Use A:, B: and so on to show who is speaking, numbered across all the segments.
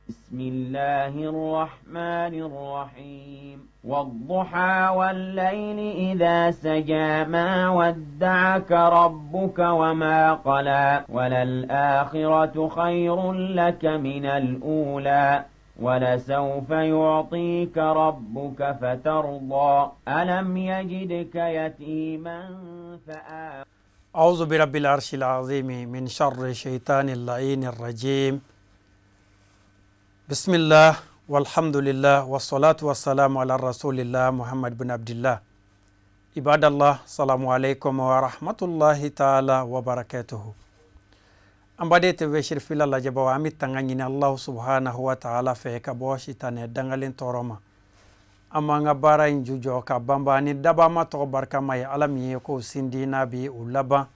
A: بسم الله الرحمن الرحيم والضحى والليل إذا سجى ما ودعك ربك وما قلى وللآخرة خير لك من الأولى ولسوف يعطيك ربك فترضى ألم يجدك يتيما فآوى
B: أعوذ برب العرش العظيم من شر الشيطان اللعين الرجيم بسم الله والحمد لله والصلاة والسلام على رسول الله محمد بن عبد الله عباد الله السلام عليكم ورحمة الله تعالى وبركاته أمبادي تبي شرفلا لجبا وامي تنغني الله سبحانه وتعالى فيك بوشيطان دنغلين تورما أما ngabara injujo ka bamba ni daba ma to barka mai alami ko sindi nabi ulaba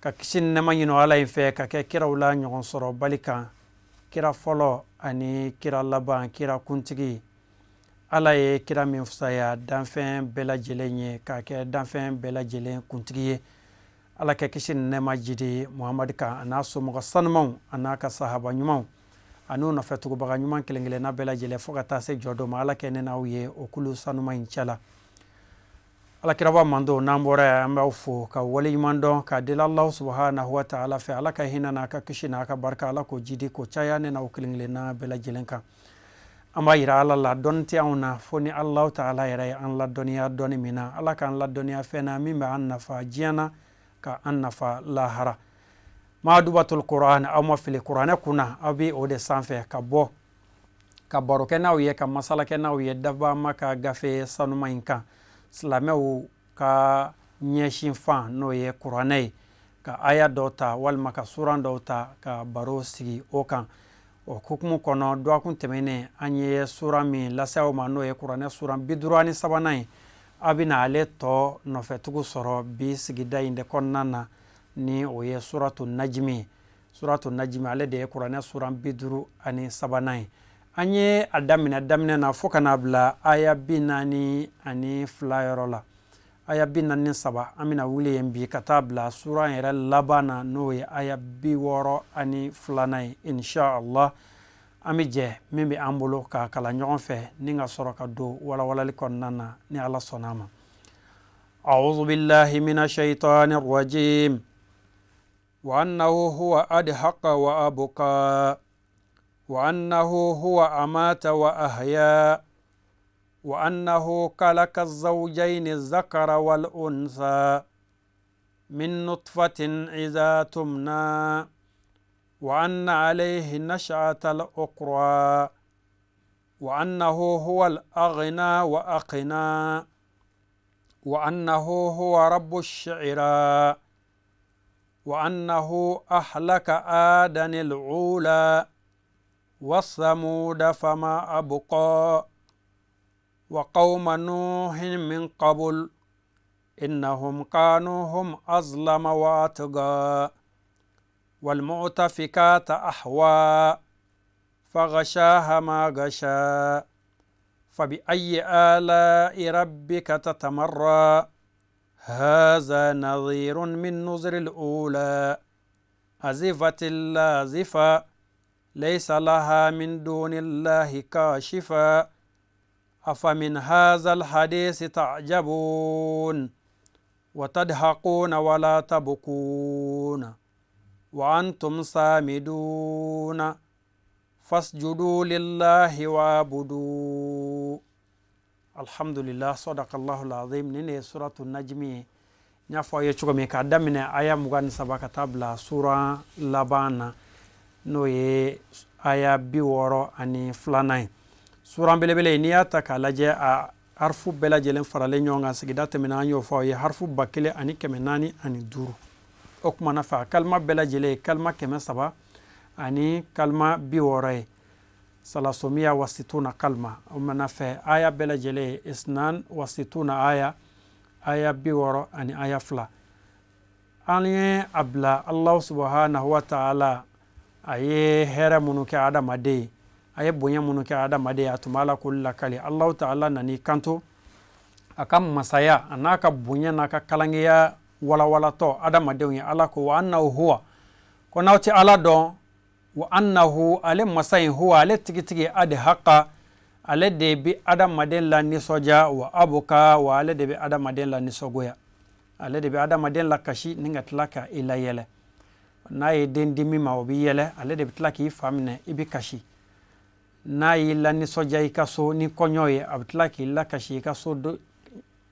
B: ka kishin na manyino ala infe ka ke kira ula nyon soro balika kira folo ani kira laban kira kuntigi ala ye kira min fusaya danfen bela jelenye ka ke danfen bela jelen kuntigi ala ke kishin na majidi muhammad ka anaso mo sanmon anaka sahaba nyumon anu na fetugo baga nyuman kelengele na bela jele foka tase jodo ma ala kene na uye okulu sanuma inchala ala kiraba mando nambora amba ufu ka wali mando ka dila allah subhanahu wa ta'ala fe ala ka hina na ka kishina ka barka ala ko jidi ko chaya ne na ukelengele na bela jelenka amba ira ala la donti auna foni allah ta'ala ira an la doniya doni mina ala kan la doniya fe na mimba an nafa jiana ka an nafa lahara Adabatoul Coran ama fili Qur'an kuna abi ode sanfɛ ka bɔ ka baro kɛ n'aw ye ka masala kɛ n'aw ye daba ma ka gafe sanuma in kan silamɛw ka ɲɛsin fan n'o ye kuranɛ ye ka aya dɔw ta walima ka suran dɔw ta ka baro sigi o kan o hukumu kɔnɔ dɔgɔkun tɛmɛnen an ye sura min lase aw ma n'o ye kuranɛ suran 53 ye a bɛna ale tɔ nɔfɛtugu sɔrɔ bi sigida in de kɔnɔna na ni o ye suratu najmi ale de ye kuranɛ suran 53 ye an ye a daminɛ na fo kana bila aya 42 yɔrɔ la aya 43 an bɛna wuli yen bi ka taa bila suran yɛrɛ laban na n'o ye aya 62 ye insha Allah an bɛ jɛ min bɛ an bolo ka kalan ɲɔgɔn fɛ ni ka sɔrɔ ka don walawalali kɔnɔna na ni Ala sɔnna ma a'udhu billahi minash shaitanir rajim وأنه هو أضحك وأبكى وأنه هو أمات وأحيا وأنه خلق الزوجين الذكر والأنثى من نطفة إذا تمنى وأن عليه نشأة الأخرى وأنه هو الأغنى وأقنى وأنه هو رب الشعرى وأنه أهلك عادا الأولى والثمود فما أبقى وقوم نوح من قبل إنهم كانوا هم أظلم وأطغى والمؤتفكات أهوى فغشاها ما غشى فبأي آلاء ربك تتمرى هذا نظير من نذر الأولى أزفت اللازفة ليس لها من دون الله كاشفة أفمن هذا الحديث تعجبون وتضحكون ولا تبكون وأنتم سامدون فاسجدوا لله واعبدوا alhamdulillah sadaqallahul azim nene suratu najmi nya fo ye chugo me ka damine aya mugan sabaka tabla sura labana no ye aya biworo ani flanai sura belebele ni ata ka laje a harfu bela jelen farale nyonga sigida temina anyo fo ye harfu bakile ani kemenani ani duru okuma na fa kalma bela jele kalma keme saba ani kalma biworo salasomiya wasituna kalma umana fe aya bela jele isnan wasituna aya biworo ani aya fla anye abla Allah subhanahu wa ta'ala aye hera munuke adamade aye bonya munuke adamade atumala kulla kali Allah ta'ala nani kanto akam masaya anaka bonya naka kalangiya wala to adamade nya ala ko wa annahu huwa ko nawti ala don wa annahu ale masayin huwa ale tigitigi adi haqa ale de bi adamaden la nisoja wa abuka wa ale de bi adamaden la nisogoya ale de bi adamaden la kashi ninga tlaka ila yele na ye den dimi ma obi yele ale de bi tlaki famine ibi kashi na yi la nisoja ikaso ni konyoye abitlaki la kashi ikaso do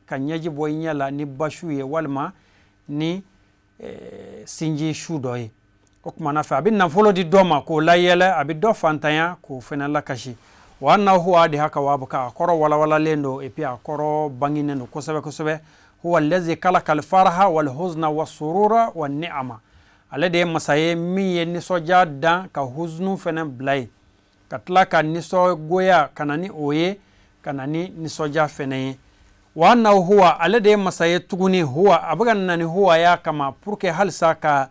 B: kanyaji boy nyala ni bashuye walma ni sinji shudoye o kuma na fa abin nan folo di doma ko la yele abi do fantanya ko fena la kashi wa anna huwa di haka wa buka akoro wala lendo epi akoro bangine no kosebe huwa allazi kalaka alfarha wal huzna was surura wan ni'ama alade masaye miye ni soja dan ka huznu fena blay katla ka niso goya kanani oye kanani nisoja fene wa anna huwa alade masaye tuguni huwa abagan nani huwa ya kama purke halsa ka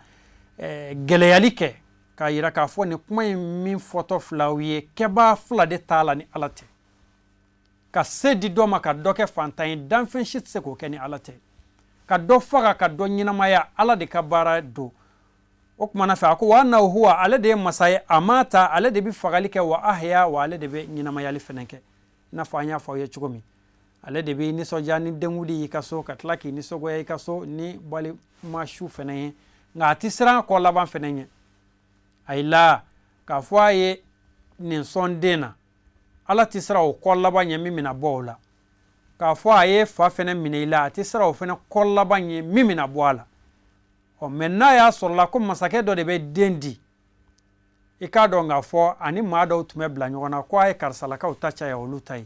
B: geleyalike ka yira ka fo ni kuma min photo flawiye keba fla de tala ni alate ka sedi doma ka doke fantain danfen shit se ko keni alate ka do faga ka do nyina maya ala de ka bara do o kuma na fa ko wa anna huwa alade masaye amata alade bi fagalike wa ahya wa alade be nyina maya li fenenke na fa nya fa ye chugomi alade bi ni soja ni dengudi kaso katlaki ni sogo ya kaso ni bali mashu fenenye nga tisra ko laban fenenye ayla ka fwaye nin sondena ala tisra o ko laban yemi mina bola ka fwaye fa fenen minila tisra o fenen ko laban yemi mina bola o menna ya solla ko masake do de be dendi ikado nga fo ani ma do tume bla nyona ko ay karsala ka utacha ya olutai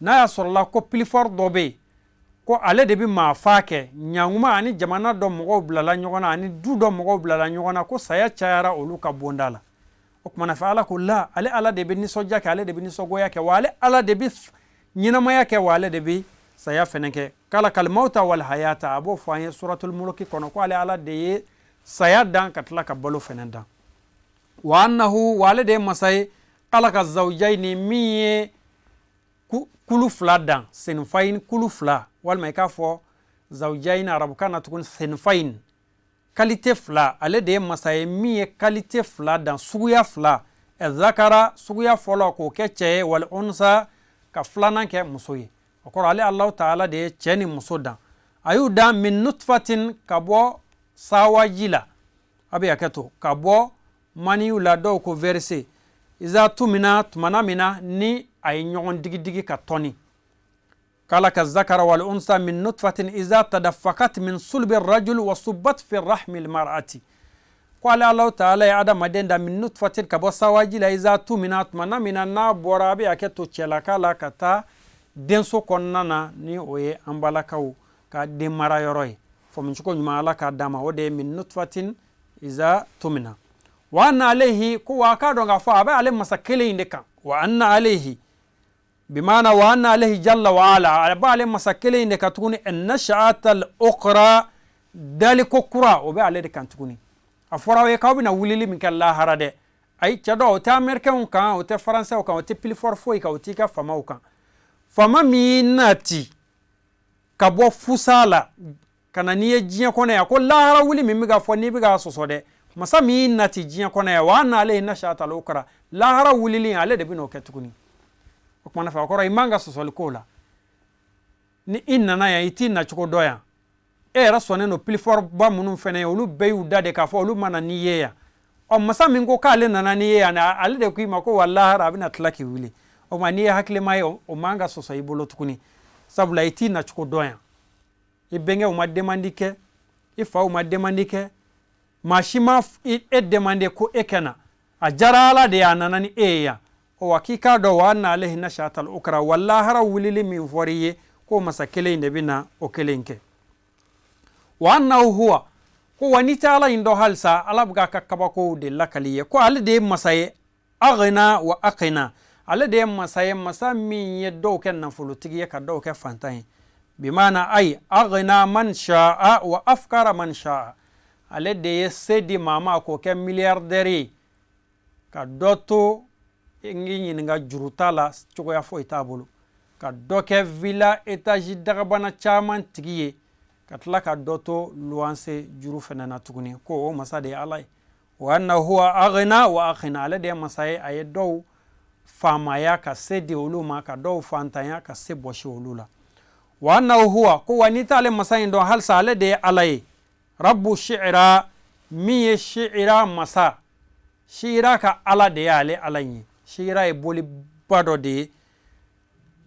B: na ya solla ko plifor dobe ko ale de bi ma fake nyanguma ani jamana do mogo blala nyogona ani du do mogo blala nyogona ko saya chayara oluka bondala o kuma na faala ko la ale ala de bi ni soja ke ale de bi ni sogoya ke wale ala de bi nyina maya ke wale de bi saya feneke kala kal mauta wal hayata abo fanye suratul mulk kono ko ale ala de saya dan katla ka balo fenenda wa annahu wale de masay kala ka zawjaini miye kulu fla dan sinfain kulu fla walma ka fo zawjain arabukana tukun sinfain qualité fla ale de masaye miye qualité fla dan suguya fla zakara suguya folo ko kece wal unsa ka flana ke musoyi akoro ale allah taala de cheni musodan ayu dan min nutfatin kabo sawajila abi akato kabo mani ula do ko verse iza tumina tumana mina ni ay nyogon digi ka toni kala ka zakara wal unsa min nutfatin iza tadaffakat min sulbi ar-rajul wa subbat fi rahmi al-mar'ati qala allah ta'ala ya adam adenda min nutfatin ka bosawajila iza tumina tumana mina na borabe aketo chela kala kata denso konnana ni oye ambala kaw ka demara yoroy fo min chuko nyuma ala ka dama wode min nutfatin iza tumina wa anna alayhi ko wa ka donga fa abe ale masakele indeka wa anna alayhi bimana wa anna alayhi jalla wa ala abe ale masakele indeka tukuni an-nash'at al-ukhra daliko kura obe ale de kan tukuni afora we ka bina wulili min kala harade ay chado ta american kan o te français o kan o te pilfor foi ka o ti ka fama o kan fama mi nati ka bo fusala kana niye jiya kona ya ko lahara wuli mi miga fo ni biga sosode masa mi nati jiya kona ya wa na ale na shata lokara lahara wuli li ale de bino ketukuni o kuma na fa ko imanga sosol kola ni inna na ya itina chuko doya era sone no plifor ba munum fene olu beyu dade ka fo olu mana ni yeya o masa mi ngo kale na ni yeya na ale de ku ma ko wallahi rabina tlaki wuli o mani hakle mai o manga soso ibolo tukuni sabula itina chuko doya ibenge o ma demandike ifa o ma demandike mashima e demande ko ekena ajarala de ananani eya o wakika do wana alayhi nashatal ukra wallahi rawlili min foriye ko masakele inde bina o kelenke wa annahu huwa ko wani taala indo halsa alabga kakkaba ko de lakaliye ko alde masaye aghna wa aqina alde masaye masami yeddo ken na fulutigi ka do ke fantain bimana ay aghna man sha'a wa afkara man sha'a alde sedi mama ko ke milliardaire ka doto ngi nga jurutala chugo ya fo itabulu ka doke villa etage dagabana chaman tigiye katla ka doto luanse juru fenana tuguni ko o masade alay wa annahu huwa aghna wa akhna, ale de masay ay dow famaya ka sedi uluma ka dow fantanya ka se boshi ulula. wa annahu huwa ko wanita ale masay do hal sa ale de alay rabbu shi'ra mi shi'ra masa shi'ra ka ala de ale alanyi shi'ra e boli bado de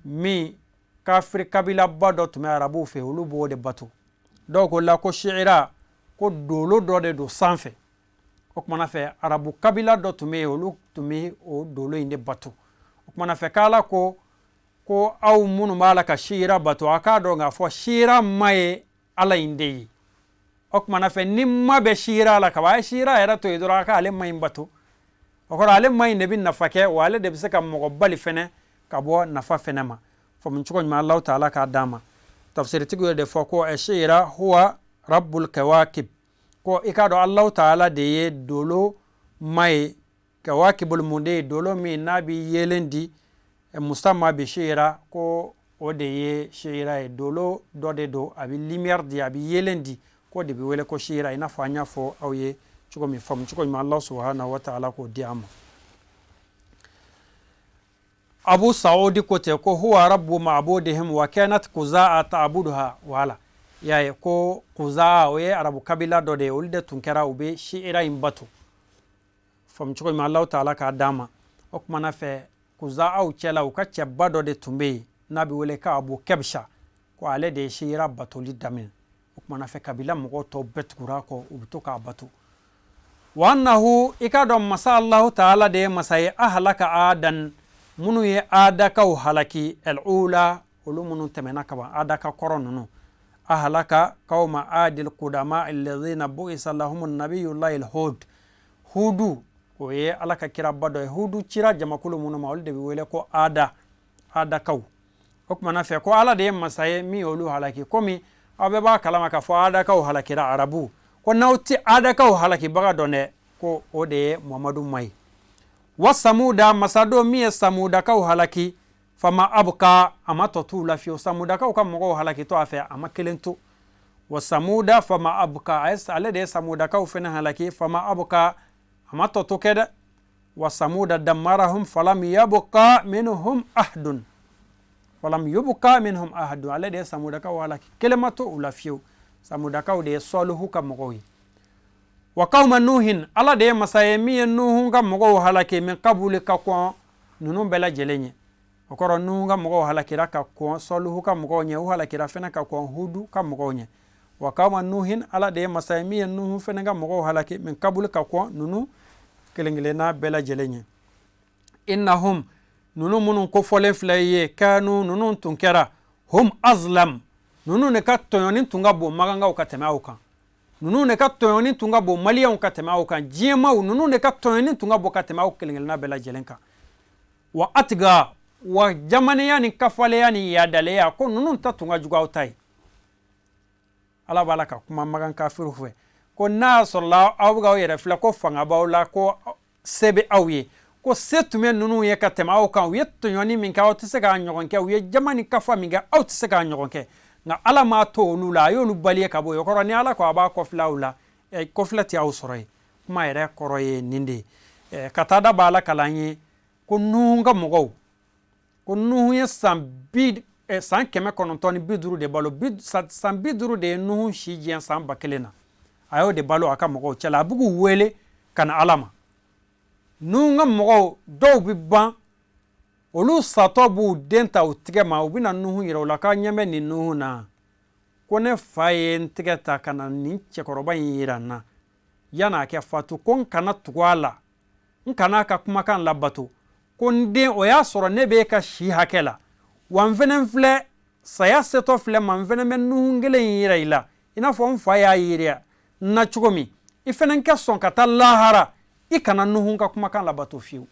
B: mi kafir kabila bado tumi arabu fe ulu bo de batu do ko la ko shi'ra ko dolo do de do sanfe o kuma fe arabu kabila do tumi ulu tumi o dolo inde batu o kuma fe kala ko au munu mala ka shi'ra batu aka do nga fo shi'ra mai ala inde o kuma fe nimma be shi'ra la ka ba shi'ra era to idura ka ale mai batu o ko ale mai ne bin nafake wale de bisaka mo bali fene ka bo nafa fene ma fo mun chuko ma Allah ta'ala ka dama tafsir tigo de fo ko shi'ra huwa rabbul kawakib ko ikado Allah ta'ala de ye dolo mai kawakibul munde dolo mi nabi yelendi musamma bi shi'ra ko o de ye shi'ra e dolo do de do abi lumière di abi yelendi ko de bi wele ko shi'ra ina fanya fo awye chuko mi fam chuko mi Allah subhanahu wa ta'ala ko diama. Abu Saudi kote ko huwa rabbu ma'budihim wa kanat Quza'a ta'buduha wala yaye ko Quza'a o ye arabu kabila do de ulde tunkera ube shi'ira imbatu fam chuko mi Allah ta'ala ka dama o kuma na fe Quza'a u chela u ka chebba do de tumbe nabi wele ka Abu Kabsha ko ale de shi'ira batuli damin o kuma na fe kabila mo to betkura ko ubto ka batu wa annahu ikadom masa Allah ta'ala de masay ahlaka adan munu ye adaka u halaki al'ula ulu munu temena kaba adaka koronunu ahlaka qauma adil qudama alladhina bu'isa lahumun nabiyullahi al-hud hudu ko ye alaka kira bado hudu cira jamakulu munu ma ulde wele ko ada kaw okuma na fe ko ala de masaye mi ulu halaki komi abe ba kalama ka fo ada kaw halakira arabu ko nauti ada kaw halaki baga done ko ode muhammadu mai wasamuda masado mi samuda kaw halaki fama abka amato tu la fi samuda kaw kam mo halaki to afa amakelento wasamuda fama abka as ale de samuda kaw fena halaki fama abka amato to keda wasamuda damarahum falam yabqa minhum ahdun ale de samuda kaw halaki kelemato ulafiu samuda kaw de soluhu kam mo wa qauma nuhin ala de masaye mi nuhun ga mo halaki min qabuli ka ko nunun bela jelenye okoro nuhun ga mo halakira ka ko soluhu ka mo nye halakira fena ka ko hudu ka mo nye wa qauma nuhin ala de masaye mi nuhun fena ga mo halaki min qabuli ka ko nunu kelengele na bela jelenye innahum nunu munun ko fole flaye kanu nunun tunkera hum azlam nunu ne ka toyonin tunga bo maganga ukatema uka nunu ne ka toyoni tunga bo maliyan ka tema o kan jema nunu ne ka toyoni tunga bo ka tema o kelengel na bela jelenka wa atga wa jamane yani kafale yani ya dale ya ko nunu ta tunga juga o tai ala balaka kuma magan kafiru fe ko na sallallahu awga o yere fla ko fanga bawla ko sebe awye ko setume nunu ye ka tema o kan wi toyoni min ka o tse ka nyogon ke wi jamani kafa min ga o tse ka nyogon ke nga ala ma to lula yo lu baliye kabo yo koroni ala ko aba ko flaula e ko flati aw soroy kuma ere koroye nindi katada bala kalanye ko nunga mogo ko nuye sambi san keme konontoni biduru de balo san biduru de nuhu shijian san bakelena ayo de balo aka mogo chala bugu wele kana alama nunga mogo do biban olu satobu denta utigema ubina nuhu yira la ka nyame ni nuhu na kone faye ntigeta kana ni chekoroba yira na yana ke fatu kon kana twala nkana ka kuma kan labatu kon de o ya soro ne be ka shi hakela wan venen fle saya seto fle man venen men nuhu ngele yira ila ina fo mfa ya yira na chugomi ifenen ke son kata lahara ikana nuhu ka kuma kan labatu fiu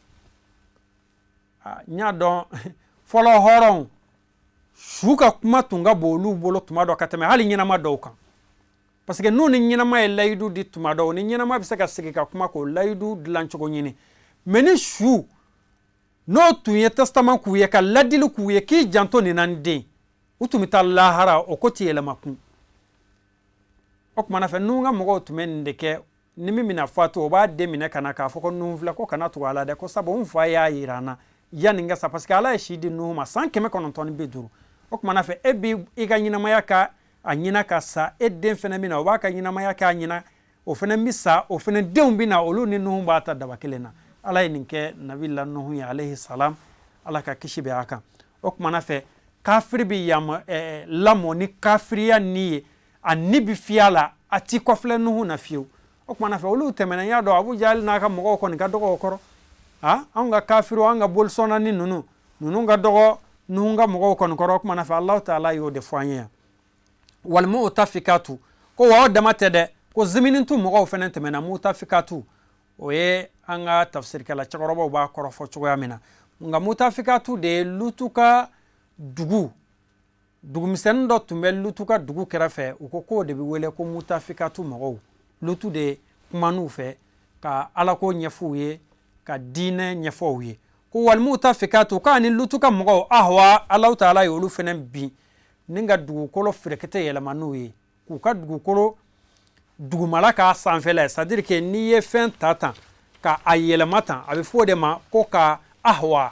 B: nya don folo horon shuka kuma tunga bolu bolo tumado kateme hali nyina ma do kan parce que non nyina ma laydu di tumado ni nyina ma bisaka sigika kuma ko laydu dilancho nyini meni shu no tuye testament ku ye ka ladilu ku ye ki janto ni nande utumita lahara okoti ele makun okuma na fe nunga mogo tumende ke ni min bɛna fatu o b'a den minɛ ka na k'a fɔ ko Nuhu filɛ ko kana tugu ala dɛ ko sabu n fa y'a yira n na yanni n ka sa parce que ala ye si di Nuhu ma san 950 o tuma na fɛ e bi i ka ɲɛnamaya ka a ɲina ka sa e den fɛnɛ bɛna o b'a ka ɲɛnamaya k'a ɲina o fɛnɛ bɛ sa o fɛnɛ denw bɛna olu ni Nuhu b'a ta daba kelen na ala ye nin kɛ nabila Nuhu ye alayhi salam ala ka kisi bɛ a kan o tuma na fɛ kafiri bɛ lamɔ ni kafiriya ni ye a ni bɛ fiyɛ la a ti kɔfilɛ Nuhu na fiyewu o tuma na fɛ olu tɛmɛna y'a dɔn Abu Jahal n'a ka mɔgɔw kɔni ka dɔgɔ o kɔrɔ anw ka kafiriw an ka bolisɔnna ni ninnu ka dɔgɔ Nuhu ka mɔgɔw kɔni kɔrɔ o tuma na fɛ Alahu Taala y'o de fɔ an ye yan wal mu'tafikatu ko wa o dama tɛ dɛ ko ziminitu mɔgɔw fɛnɛ tɛmɛna mu'tafikatu o ye an ka tafsirikɛla cɛkɔrɔbaw b'a kɔrɔ fɔ cogoya min na nka mu'tafikatu de ye Lutu ka dugumisɛnnin dɔ tun bɛ Lutu ka dugu kɛrɛfɛ u ko k'o de bɛ wele ko mu'tafikatu mɔgɔw Lutu de kuman'u fɛ ka alako ɲɛf'u ye ka diinɛ ɲɛfɔw ye ko wal mu'tafikatu k'a ni Lutu ka mɔgɔw ahwa Alahu Taala ye olu fɛnɛ bin ni ka dugukolo ferekete yɛlɛma n'u ye k'u ka dugukolo dugumala k'a sanfɛla ye c'est à dire que n'i ye fɛn ta tan ka a yɛlɛma tan a bɛ fɔ o de ma ko ka ahwa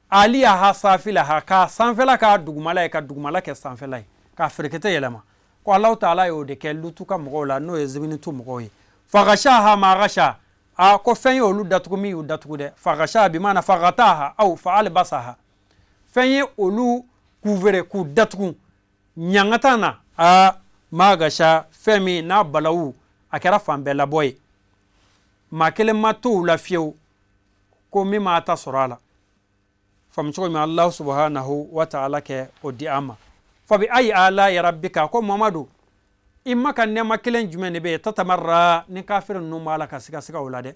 B: aliyaha safilaha k'a sanfɛla k'a dugumala ye ka dugumala kɛ sanfɛla ye k'a ferekete yɛlɛma ko Alahu Taala y'o de kɛ Lutu ka mɔgɔw la n'o ye ziminitu mɔgɔw ye faghashaha ma ghasha ko fɛn ye olu datugu min y'u datugu dɛ faghashaha bi maana faghataha aw fa'albasaha fɛn ye olu couvrir k'u datugu ɲangata na ma ghasha fɛn min n'a balawu a kɛra fan bɛɛ labɔ ye maa kelen ma to u la fiyewu ko min ma ta sɔrɔ a la faamu cogo min Allahu subhanahu wa ta'ala kɛ o di an ma fa bi ayi ala ya rabbika ko Mamadu i ma ka nɛɛma kelen jumɛn de bɛ yen tatamarra ni kafiri ninnu b'a la ka siga o la dɛ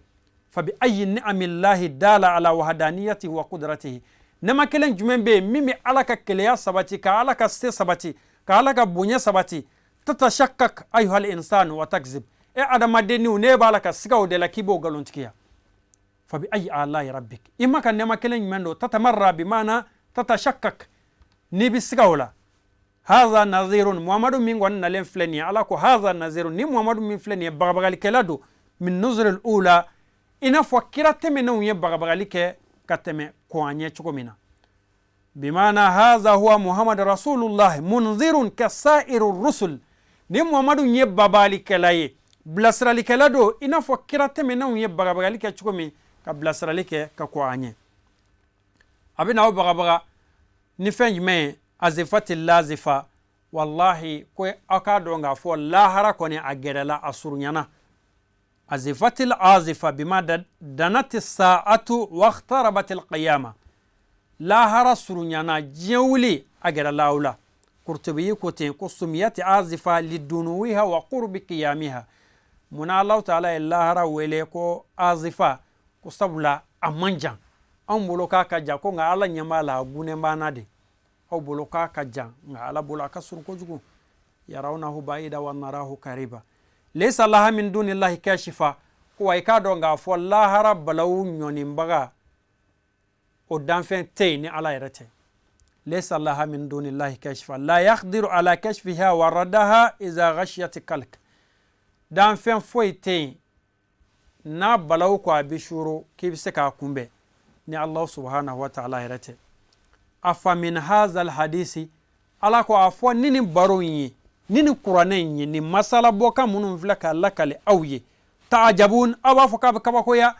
B: fa bi ayi ni'amillahi dala ala wahdaniyati wa qudratihi nɛɛma kelen jumɛn bɛ yen min bɛ ala ka keleya sabati ka ala ka se sabati ka ala ka bonya sabati tatashakkak ayyuhal insan wa takzib adamadenniw ne b'a la ka siga o de la k'i b'o galontigiya fa bi ayi ala ya rabbik i ma ka nɛɛma kelen jumɛn don tatamarra bi maana tatashakkak n'i bɛ siga o la haza nazirun Muhammadu min kɔni nalen filɛ nin ye ala ko haza nazirun ni Muhammadu min filɛ nin ye bagabagalikɛla don min nuzuril ula i n'a fɔ kira tɛmɛnenw ye bagabagali kɛ ka tɛmɛ kɔn ɲɛ cogo min na bimaana haza huwa Muhammad rasulullah munzirun ka sa'iru rusul ni Muhammadu ye babalikɛla ye bilasiralikɛla don i n'a fɔ kira tɛmɛnenw ye bagabagali kɛ cogo min ka bilasirali kɛ ka kɔn ɲɛ a bɛ na o bagabaga ni fɛn jumɛn ye azifati lazifa wallahi ko aw k'a dɔn k'a fɔ lahara kɔni a gɛrɛla a surunyana azifati azifa bima danati sa'atu waqtarabati alqiyama lahara surunyana diɲɛ wuli a gɛrɛla aw la Kurtubi ko ten ko sumiyati azifa lidunuwiha wa qurbi qiyamiha muna Allahu Taala ye lahara wele ko azifa ko sabula a man jan anw bolo k'a ka jan ko nka ala ɲɛ b'a la a gunnen b'an na de aw bolo k'a ka jan nka ala bolo a ka surun kojugu yarawnahu ba'ida wa narahu kariba laysa laha min dunillahi kashifa ko wa i k'a dɔn k'a fɔ lahara balawu ɲɔninbaga o danfɛn tɛ yen ni ala yɛrɛ tɛ laysa laha min dunillahi kashifa la yaqdiru ala kashfiha wa radaha iza ghashiyat kalk danfɛn foyi tɛ yen n'a balawu ko a bɛ shuru k'i bɛ se k'a kunbɛn ni Allah subhanahu wa ta'ala yɛrɛ tɛ afa min hazal hadisi ala ko a fɔ ni nin baro in ye ni nin kuranɛ in ye nin masala bɔkan minnu filɛ k'a lakale aw ye ta'ajabun aw b'a fɔ k'a bɛ kabakoya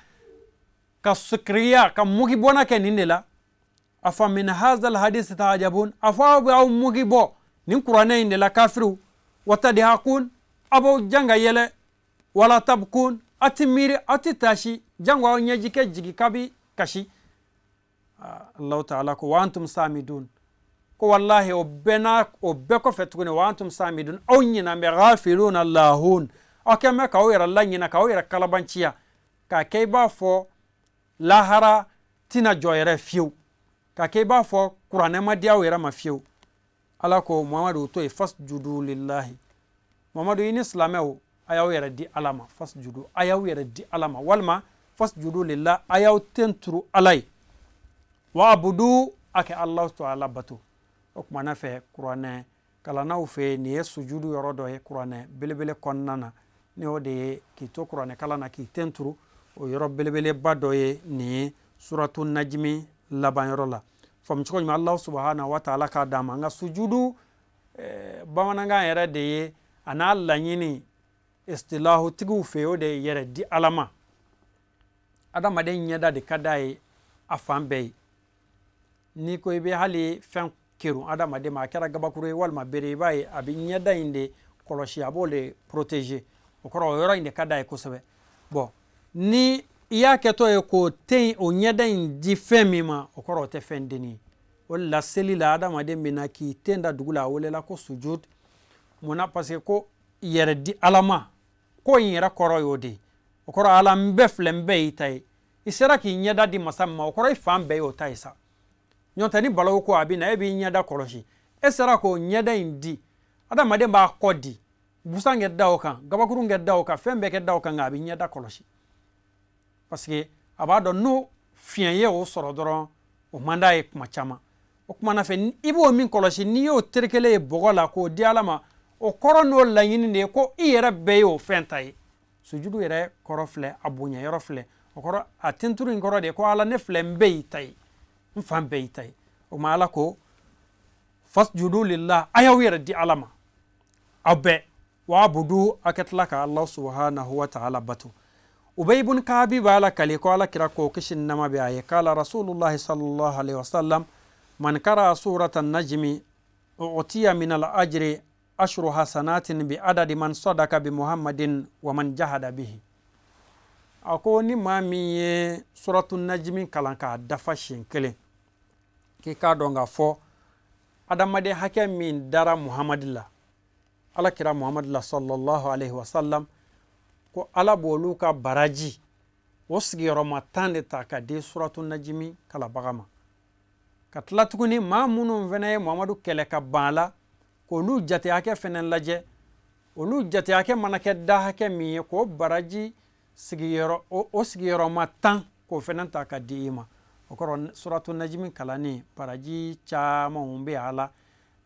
B: ka sukiriya ka mugibɔna kɛ nin de la afa min hazal hadisi ta'ajabun a fɔ aw bɛ aw mugibɔ nin kuranɛ in de la kafiriw wa tadhakun aw b'aw janga yɛlɛ wala tabkun a ti miiri aw ti taasi jango aw ɲɛji kɛ jigi kabi kasi Allah Ta'ala ko wa antum samidun ko wallahi o bɛɛ kɔfɛ tuguni wa antum samidun aw ɲinan bɛ ghafiluna lahun aw kɛn bɛ k'aw yɛrɛ laɲina k'aw yɛrɛ kalabanciya k'a kɛ i b'a fɔ lahara tina jɔ yɛrɛ fiyewu k'a kɛ i b'a fɔ kuranɛ ma di aw yɛrɛ ma fiyewu ala ko Muhammadu to ye fasjudu lillahi Muhammadu i ni silamɛw a y'aw yɛrɛ di ala ma fasjudu a y'aw yɛrɛ di ala ma walima fasjudu lillahi a y'aw tenturu ala ye wa abudu a kɛ Allah Ta'ala bato o kuma na fɛ kuranɛ kalannaw fɛ nin ye sujudu yɔrɔ dɔ ye kuranɛ belebele kɔnɔna na ni o de k'i to kuranɛ kalan na k'i tenturu o yɔrɔ belebeleba dɔ ye nin ye suratu najimi laban yɔrɔ la faamu cogo ɲuman Allah subhanahu wa ta'ala k'a d'a ma nka sujudu bamanankan yɛrɛ de ye a n'a laɲini istilahu tigiw fɛ o de ye yɛrɛ di Ala ma adamaden ɲɛda de ka d'a ye a fan bɛɛ ye ni ko i bɛ hali fɛn kerun adamaden ma a kɛra gabakuru ye walima bere i b'a ye a bɛ ɲɛda in de kɔlɔsi a b'o de protéger o kɔrɔ o yɔrɔ in de ka d'a ye kosɛbɛ bon ni i y'a kɛtɔ ye k'o tɛ o ɲɛda in di fɛn min ma o kɔrɔ o tɛ fɛn denni ye o de la seli la adamaden bɛ na k'i ten da dugu la a welela ko sujud munna parce que ko yɛrɛ di Ala ma ko in yɛrɛ kɔrɔ y'o de ye o kɔrɔ Ala n bɛɛ filɛ n bɛɛ y'i ta ye i sera k'i ɲɛda di masa min ma o kɔrɔ i fan bɛɛ y'o ta ye sa ɲɔntɛ ni balawu ko a bɛ na e b'i ɲɛda kɔlɔsi e sera k'o ɲɛda in di adamaden b'a kɔ di busan kɛ da o kan gabakuru kɛ da o kan fɛn bɛɛ kɛ da o kan nka a bɛ ɲɛda kɔlɔsi parce que a b'a dɔn n'o fiɲɛ ye o sɔrɔ dɔrɔn o man d'a ye kuma caman o kumana fɛ i b'o min kɔlɔsi n'i y'o terikelen ye bɔgɔ la k'o di Ala ma o kɔrɔ n'o laɲini de ye ko i yɛrɛ bɛɛ y'o fɛn ta ye sujudu yɛrɛ kɔrɔ filɛ a bonya yɔrɔ filɛ o kɔrɔ a tenturu in kɔrɔ de ye ko Ala ne filɛ n bɛɛ y'i ta ye n fan bɛɛ y'i ta ye o ma Ala ko fasjudu lillah a y'aw yɛrɛ di Ala ma aw bɛɛ wa'budu a ka tila ka Allah subhanahu wa ta'ala bato Ubay ibn Ka'bi b'a la kale ko Ala kira ko kisi ni nɛɛma bɛ a ye kala Rasulullah sallallahu alaihi wasallam man qara'a surata an-najmi u'tiya min al-ajri ashru hasanatin bi adadi man sadaka bi Muhammadin wa man jahada bihi a ko ni maa min ye suratu najmi kalan k'a dafa siɲɛ kelen k'i k'a dɔn k'a fɔ adamaden hakɛ min dara Muhammad la Ala kira Muhammad la sallallahu alaihi wasallam ko Ala b'olu ka baraji o sigiyɔrɔma 10 de ta ka di suratu najmi kalabaga ma ka tila tuguni maa minnu fana ye Muhammadu kɛlɛ ka ban la k'olu jate hakɛ fana lajɛ olu jate hakɛ mana kɛ da hakɛ min ye k'o baraji o sigiyɔrɔma 10 k'o fana ta ka di i ma o kɔrɔ suratu najmi kalani baraji caman bɛ a la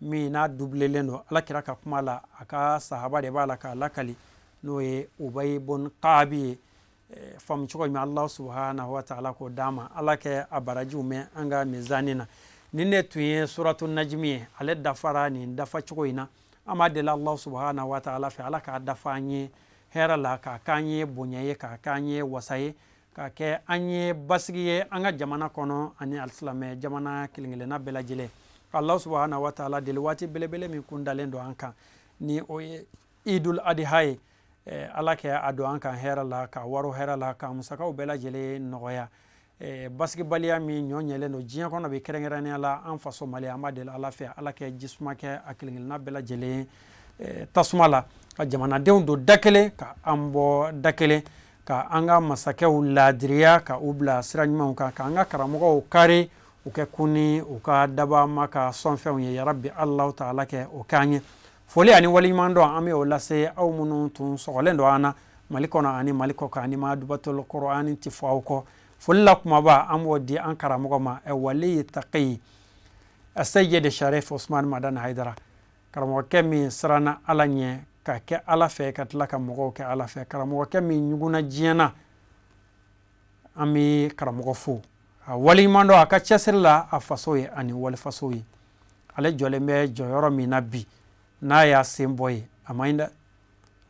B: min n'a dublelen don Ala kira ka kuma la a ka sahaba de b'a la k'a lakali n'o ye Ubay ibn Ka'bi ye faamu cogo min Allah subhanahu wa ta'ala k'o d'a ma Ala kɛ a barajiw mɛn an ka mizani na ni ne tun ye suratu najmi ye ale dafara nin dafa cogo in na an b'a deli Allah subhanahu wa ta'ala fɛ Ala k'a dafa an ye hɛrɛ la k'a k'an ye bonya ye k'a k'an ye wasa ye k'a kɛ an ye basigi ye an ka jamana kɔnɔ ani alisilamɛ jamana kelen-kelenna bɛɛ lajɛlen Allah subhanahu wa ta'ala deli waati belebele min kun dalen don an kan ni o ye idul adha ye Ala kɛ a don an kan hɛrɛ la ka waro hɛrɛ la ka musakaw bɛɛ lajɛlen nɔgɔya basigibaliya min ɲɔ ɲɛlen don diɲɛ kɔnɔ bi kɛrɛnkɛrɛnnenya la an faso Mali an b'a deli Ala fɛ Ala kɛ jisuma kɛ a kelen-kelenna bɛɛ lajɛlen tasuma la ka jamanadenw don da kelen ka an bɔ da kelen ka an ka masakɛw laadiriya ka u bila sira ɲumanw kan ka an ka karamɔgɔw kari u kɛ kunni u ka daba ma ka sɔnfɛnw ye yarabi Allahu ta'ala kɛ o k'an ye foli ani waliɲuman dɔn an bɛ o lase aw minnu tun sɔgɔlen don an na Mali kɔnɔ ani Mali kɔ kan ani ma Adabatoul Coran ti fɔ aw kɔ foli la kumaba an b'o di an karamɔgɔ ma wali taqi Sayyid Sharif Usman Madan Haidara karamɔgɔkɛ min siranna Ala ɲɛ ka kɛ Ala fɛ ka tila ka mɔgɔw kɛ Ala fɛ karamɔgɔkɛ min ɲuguna diɲɛ na an bɛ karamɔgɔ fo a waliɲuman dɔn a ka cɛsiri la a faso ye ani walifaso ye ale jɔlen bɛ jɔyɔrɔ min na bi n'a y'a sen bɔ ye a ma ɲi dɛ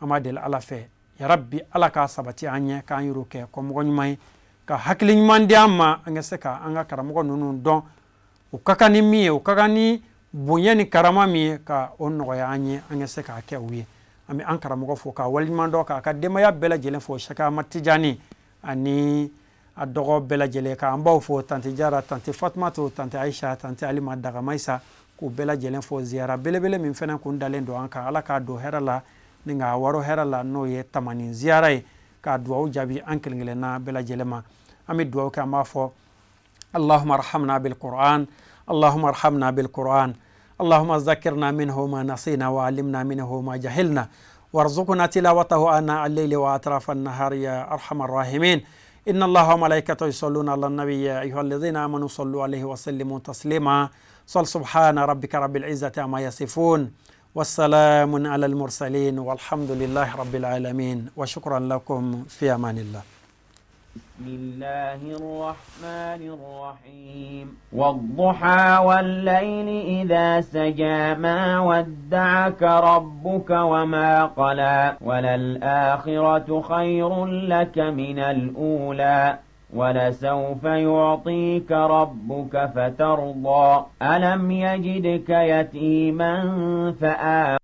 B: an b'a deli Ala fɛ yarabi Ala k'a sabati an ɲɛ k'an yɛrɛw kɛ kɔmɔgɔ ɲuman ye ka hakili ɲuman di an ma an ka se ka an ka karamɔgɔ ninnu dɔn u ka kan ni min ye u ka kan ni bonya ni karama min ye ka o nɔgɔya an ye an ka se k'a kɛ u ye an bɛ an karamɔgɔ fo k'a waliɲuman dɔn k'a ka denbaya bɛɛ lajɛlen fo Sɛki Ahmad Tijani ani a dɔgɔ bɛɛ lajɛlen k'an baw fo tante Jara tante Fatumatu tante Aisha tante Alima Dagamaisa k'u bɛɛ lajɛlen fo ziyara belebele min fɛnɛ kun dalen don an kan Ala k'a don hɛrɛ la ni k'a waro hɛrɛ la n'o ye tamani ziyara ye k'a duwawu jaabi an kelen-kelenna bɛɛ lajɛlen ma an bɛ duwawu kɛ an b'a fɔ Allahumma arhamna bil Qur'an Allahumma arhamna bil Qur'an Allahumma zakirna minhu ma nasina wa alimna minhu ma jahilna warzuqna tilawatahu ana al-layli wa atrafa an-nahar ya arhamar rahimin inna Allaha wa malaikatahu yusalluna ala an-nabi ya ayyuhalladhina amanu sallu alayhi wa sallimu taslima صل سبحان ربك رب العزة عما يصفون والسلام على المرسلين والحمد لله رب العالمين وشكرا لكم في أمان الله.
A: بسم الله الرحمن الرحيم والضحى والليل إذا سجى ما ودعك ربك وما قلى وللآخرة خير لك من الأولى ولسوف يعطيك ربك فترضى ألم يجدك يتيما فآوى